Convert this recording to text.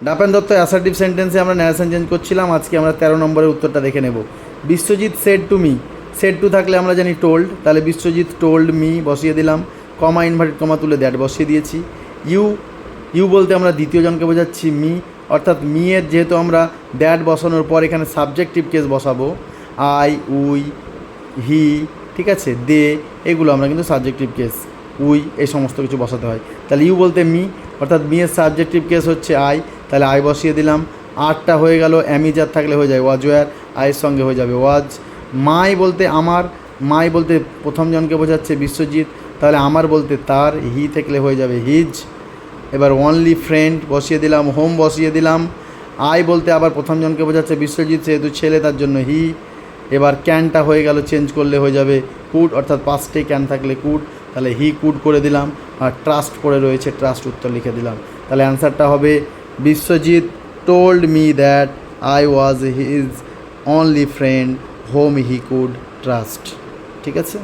ডাপেন Dutta assertive সেন্টেন্সে আমরা narration change করছিলাম। আজকে আমরা 13 নম্বরের উত্তরটা দেখে নেব। Biswajit said to me, said to থাকলে আমরা জানি টোল্ড, তাহলে বিশ্বজিৎ টোল্ড মি বসিয়ে দিলাম, কমা ইনভার্টেড কমা তুলে দ্যাট বসিয়ে দিয়েছি। ইউ, ইউ বলতে আমরা দ্বিতীয় জনকে বোঝাচ্ছি মি, অর্থাৎ মি এর যেহেতু আমরা দ্যাট বসানোর পর এখানে সাবজেক্টিভ কেস বসাবো, আই, উই, হি, ঠিক আছে, দে, এগুলো আমরা কিন্তু সাবজেক্টিভ কেস, উই, এই সমস্ত কিছু বসাতে হয়। তাহলে ইউ বলতে মি, অর্থাৎ মি এর সাবজেক্টিভ কেস হচ্ছে আই, তাহলে আই বসিয়ে দিলাম। আরটা হয়ে গেল, অ্যামিজার থাকলে হয়ে যায় ওয়াজ ওয়ার, আয়ের সঙ্গে হয়ে যাবে ওয়াজ। মাই বলতে আমার, মাই বলতে প্রথম জনকে বোঝাচ্ছে বিশ্বজিৎ, তাহলে আমার বলতে তার, হি থাকলে হয়ে যাবে হিজ। এবার অনলি ফ্রেন্ড বসিয়ে দিলাম, হোম বসিয়ে দিলাম। আই বলতে আবার প্রথম জনকে বোঝাচ্ছে বিশ্বজিৎ, সেহেতু ছেলে তার জন্য হি। এবার ক্যানটা হয়ে গেল, চেঞ্জ করলে হয়ে যাবে কুড, অর্থাৎ পাস্টে ক্যান থাকলে কুড, তাহলে হি কুড করে দিলাম। আর ট্রাস্ট পড়ে রয়েছে, ট্রাস্ট উত্তর লিখে দিলাম। তাহলে অ্যান্সারটা হবে Biswajit told me that I was his only friend home he could trust. ঠিক আছে।